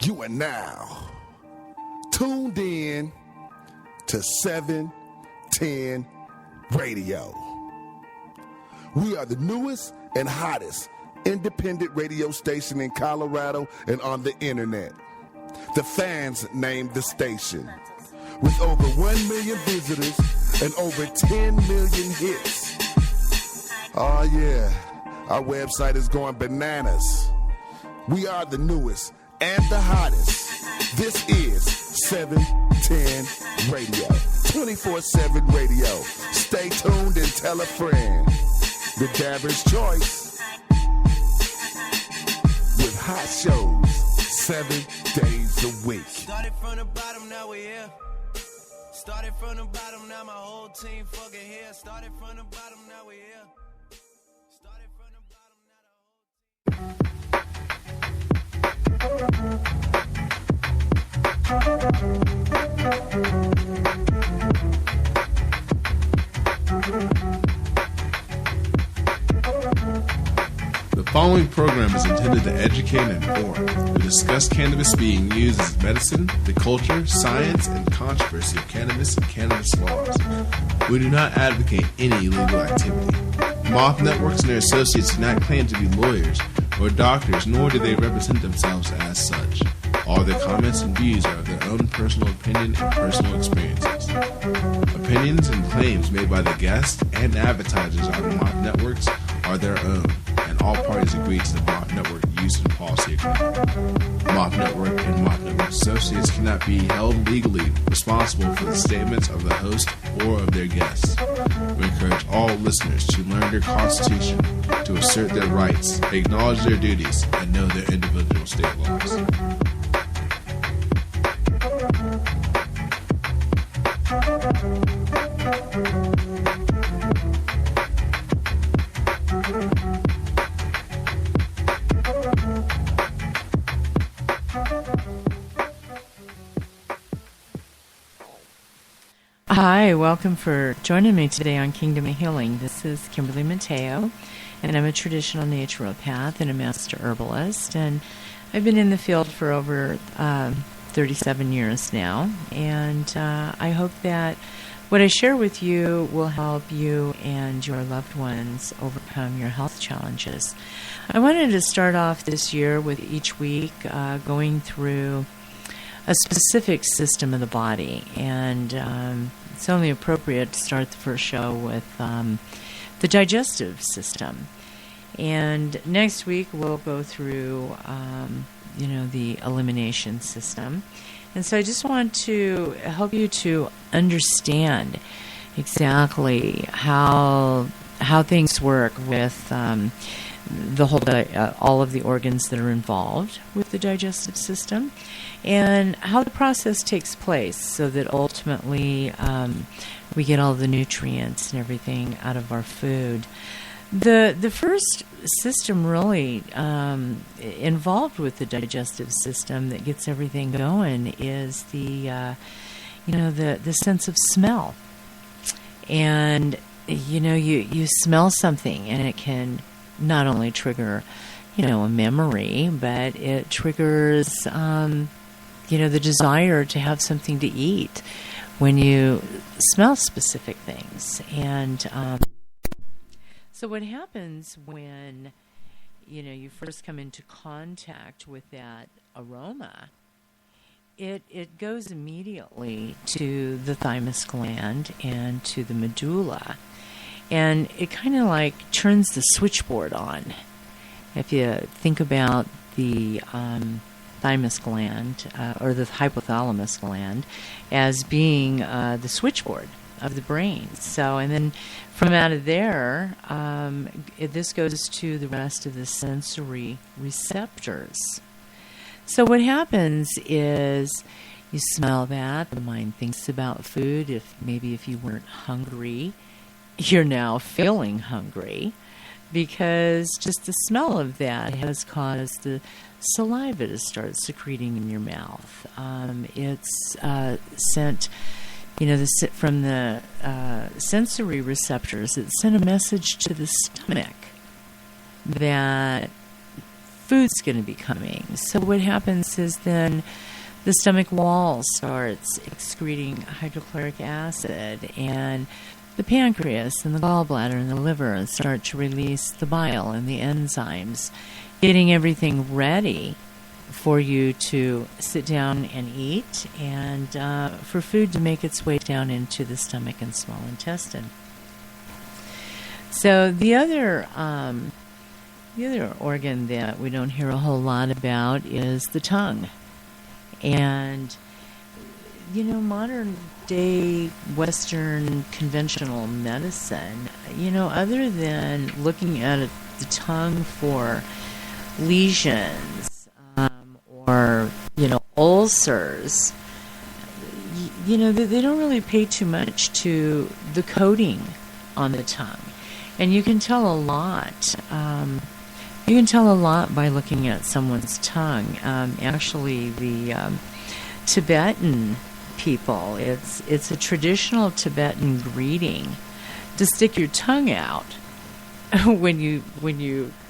You are now tuned in to 710 Radio. We are the newest and hottest independent radio station in Colorado and on the internet. The fans named the station. With over 1 million visitors and over 10 million hits. Oh yeah, our website is going bananas. We are the newest and the hottest. This is 710 Radio. 24/7 radio. Stay tuned and tell a friend. The Dabber's Choice. With hot shows 7 days a week. Started from the bottom, now we're here. Started from the bottom, now my whole team fucking here. Started from the bottom, now we're here. Started from the bottom, now The following program is intended to educate and inform. We discuss cannabis being used as medicine, the culture, science, and controversy of cannabis and cannabis laws. We do not advocate any illegal activity. Moth Networks and their associates do not claim to be lawyers or doctors, nor do they represent themselves as such. All their comments and views are of their own personal opinion and personal experiences. Opinions and claims made by the guests and advertisers on Moth Networks are their own, and all parties agree to the Moth Network use and policy agreement. Moth Network and Moth Network associates cannot be held legally responsible for the statements of the host or of their guests. We encourage all listeners to learn their constitution, to assert their rights, acknowledge their duties, and know their individual state laws. Hi, welcome for joining me today on Kingdom of Healing. This is Kimberly Mateo, and I'm a traditional naturopath and a master herbalist, and I've been in the field for over 37 years now, and I hope that what I share with you will help you and your loved ones overcome your health challenges. I wanted to start off this year with each week going through a specific system of the body, and it's only appropriate to start the first show with the digestive system. And next week we'll go through, the elimination system. And so I just want to help you to understand exactly how things work with the whole all of the organs that are involved with the digestive system, and how the process takes place so that ultimately we get all the nutrients and everything out of our food. The first system really involved with the digestive system that gets everything going is the sense of smell. And you smell something, and it can not only trigger a memory, but it triggers the desire to have something to eat when you smell specific things. And so what happens when you first come into contact with that aroma, it goes immediately to the thymus gland and to the medulla, and it kind of like turns the switchboard on. If you think about the thymus gland or the hypothalamus gland as being the switchboard of the brain. So, and then from out of there, this goes to the rest of the sensory receptors. So what happens is you smell that, the mind thinks about food. If you weren't hungry, you're now feeling hungry, because just the smell of that has caused the saliva to start secreting in your mouth. It's sent, from the sensory receptors, it sent a message to the stomach that food's going to be coming. So what happens is then the stomach wall starts excreting hydrochloric acid, and the pancreas and the gallbladder and the liver start to release the bile and the enzymes, getting everything ready for you to sit down and eat, and for food to make its way down into the stomach and small intestine. So the other organ that we don't hear a whole lot about is the tongue. And, modern day Western conventional medicine, other than looking at the tongue for lesions or, ulcers, they don't really pay too much to the coating on the tongue. And you can tell a lot. You can tell a lot by looking at someone's tongue. Actually, the Tibetan people, it's a traditional Tibetan greeting to stick your tongue out when you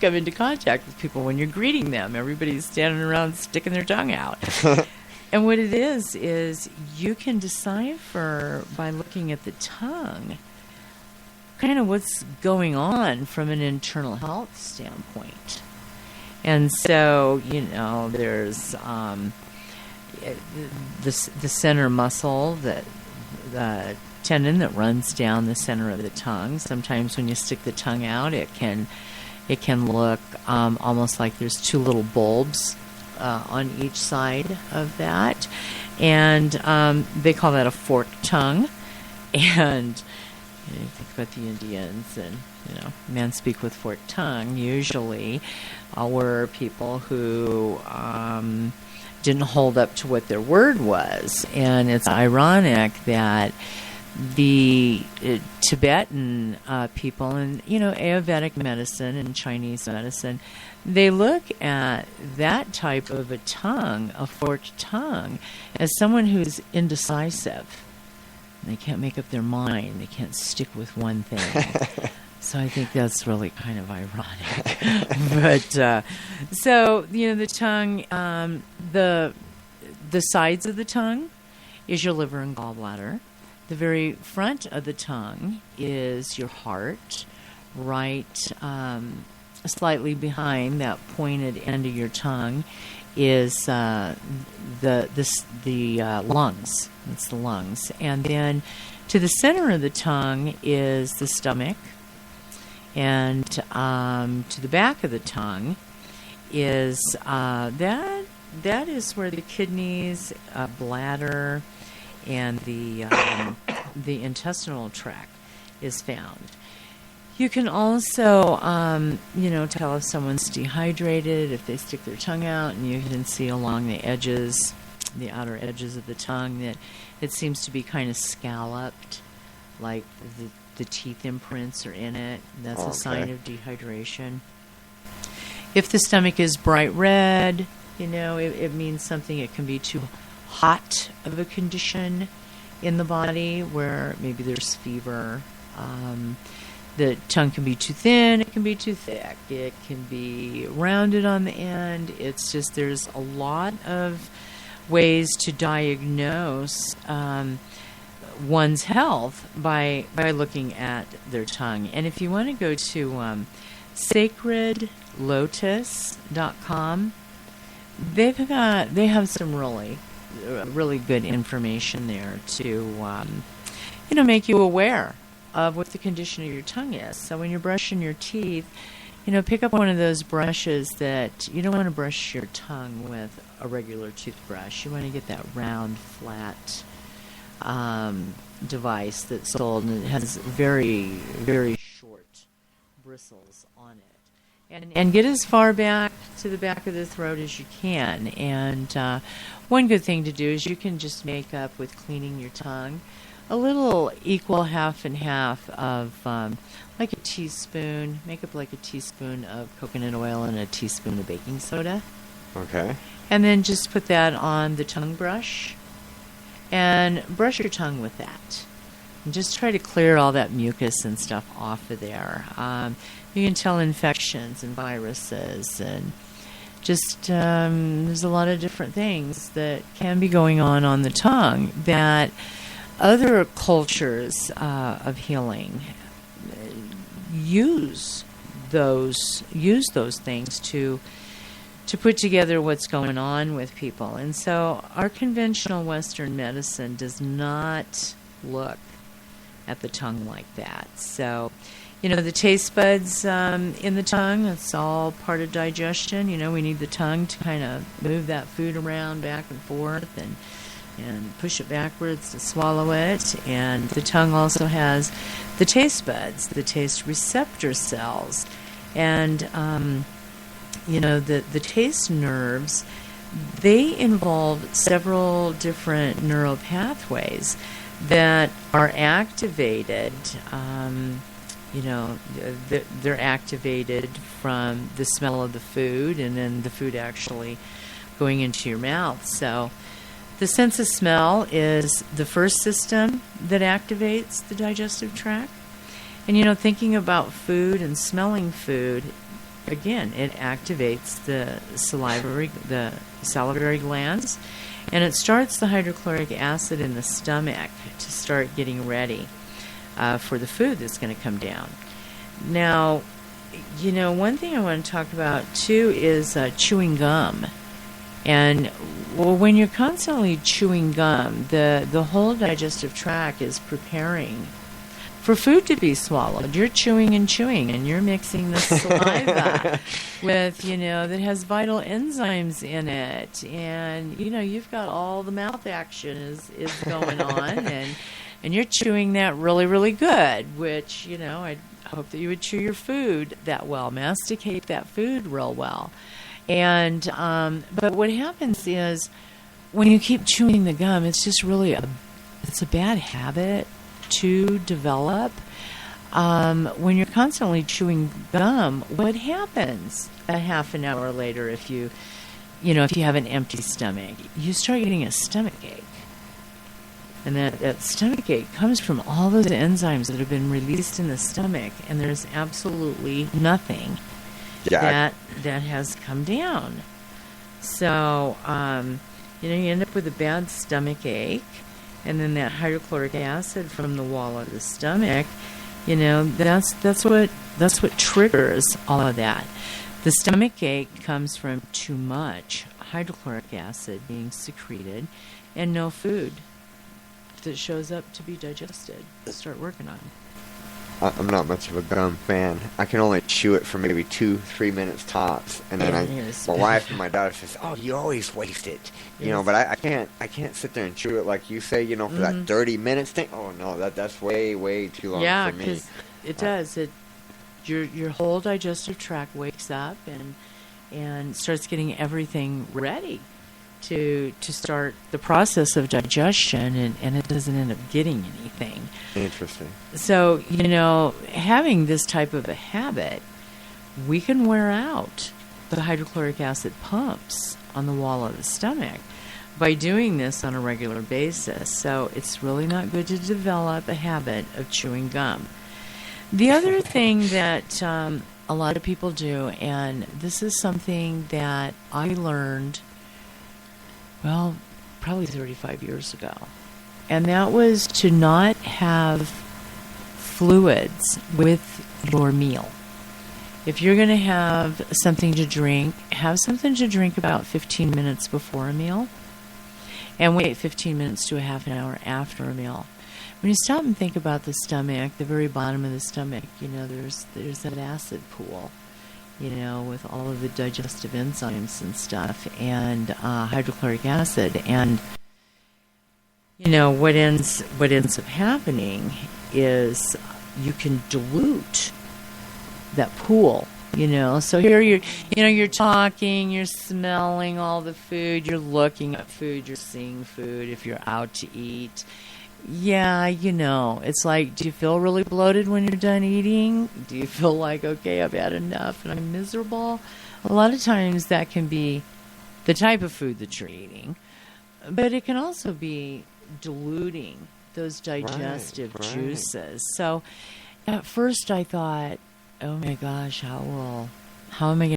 come into contact with people. When you're greeting them, everybody's standing around sticking their tongue out. And what it is you can decipher by looking at the tongue kind of what's going on from an internal health standpoint. And so, there's the center muscle, the tendon that runs down the center of the tongue. Sometimes when you stick the tongue out, it can look almost like there's two little bulbs on each side of that. And they call that a forked tongue. And you think about the Indians, and men speak with forked tongue. Usually, were people who didn't hold up to what their word was. And it's ironic that the Tibetan people and Ayurvedic medicine and Chinese medicine, they look at that type of a tongue, a forked tongue, as someone who's indecisive. They can't make up their mind. They can't stick with one thing. So I think that's really kind of ironic. But so the tongue, the sides of the tongue is your liver and gallbladder. The very front of the tongue is your heart. Right, slightly behind that pointed end of your tongue is the lungs. It's the lungs. And then to the center of the tongue is the stomach. And to the back of the tongue is that is where the kidneys, bladder, and the intestinal tract is found. You can also, tell if someone's dehydrated if they stick their tongue out, and you can see along the edges, the outer edges of the tongue, that it seems to be kind of scalloped, like the teeth imprints are in it. That's a sign of dehydration. If the stomach is bright red, it means something. It can be too hot of a condition in the body where maybe there's fever. The tongue can be too thin, it can be too thick, it can be rounded on the end. It's just there's a lot of ways to diagnose one's health by looking at their tongue. And if you want to go to sacredlotus.com, they have some really good information there to make you aware of what the condition of your tongue is. So when you're brushing your teeth, pick up one of those brushes that you don't want to brush your tongue with a regular toothbrush. You want to get that round, flat device that's sold, and it has very, very short bristles on it. And get as far back to the back of the throat as you can. And one good thing to do is you can just make up with cleaning your tongue a little equal half and half of like a teaspoon. Make up like a teaspoon of coconut oil and a teaspoon of baking soda. Okay. And then just put that on the tongue brush and brush your tongue with that. And just try to clear all that mucus and stuff off of there. You can tell infections and viruses and just there's a lot of different things that can be going on the tongue that other cultures of healing use those things to put together what's going on with people. And so our conventional Western medicine does not look at the tongue like that. So, the taste buds in the tongue, it's all part of digestion. We need the tongue to kind of move that food around back and forth and push it backwards to swallow it. And the tongue also has the taste buds, the taste receptor cells. And, the taste nerves, they involve several different neural pathways that are activated. They're activated from the smell of the food and then the food actually going into your mouth. So the sense of smell is the first system that activates the digestive tract. And, thinking about food and smelling food, again, it activates the salivary glands, and it starts the hydrochloric acid in the stomach to start getting ready for the food that's going to come down. Now, one thing I want to talk about, too, is chewing gum. And, when you're constantly chewing gum, the whole digestive tract is preparing for food to be swallowed. You're chewing, and you're mixing the saliva with, that has vital enzymes in it. And, you've got all the mouth action is going on, and you're chewing that really, really good, which, I hope that you would chew your food that well, masticate that food real well. And, but what happens is when you keep chewing the gum, it's just really it's a bad habit to develop. When you're constantly chewing gum, what happens a half an hour later if you have an empty stomach? You start getting a stomach ache. And that stomach ache comes from all those enzymes that have been released in the stomach, and there's absolutely nothing that has come down. So, you end up with a bad stomach ache, and then that hydrochloric acid from the wall of the stomach, that's what triggers all of that. The stomach ache comes from too much hydrochloric acid being secreted and no food that shows up to be digested, start working on. I'm not much of a gum fan. I can only chew it for maybe 2-3 minutes tops, and then my wife and my daughter says, "Oh, you always waste it," But I can't sit there and chew it like you say, for that 30 minutes thing. Oh no, that's way too long for me. Yeah, it does. Your whole digestive tract wakes up and starts getting everything ready to start the process of digestion, and it doesn't end up getting anything. Interesting. So, having this type of a habit, we can wear out the hydrochloric acid pumps on the wall of the stomach by doing this on a regular basis. So it's really not good to develop a habit of chewing gum. The other thing that a lot of people do, and this is something that I learned probably 35 years ago. And that was to not have fluids with your meal. If you're going to have something to drink, have something to drink about 15 minutes before a meal, and wait 15 minutes to a half an hour after a meal. When you stop and think about the stomach, the very bottom of the stomach, there's that acid pool, with all of the digestive enzymes and stuff, and hydrochloric acid. And, what ends up happening is you can dilute that pool, So here you're talking, you're smelling all the food, you're looking at food, you're seeing food if you're out to eat. Yeah, it's like, do you feel really bloated when you're done eating? Do you feel like, okay, I've had enough and I'm miserable? A lot of times that can be the type of food that you're eating, but it can also be diluting those digestive juices. So at first I thought, oh my gosh, how am I going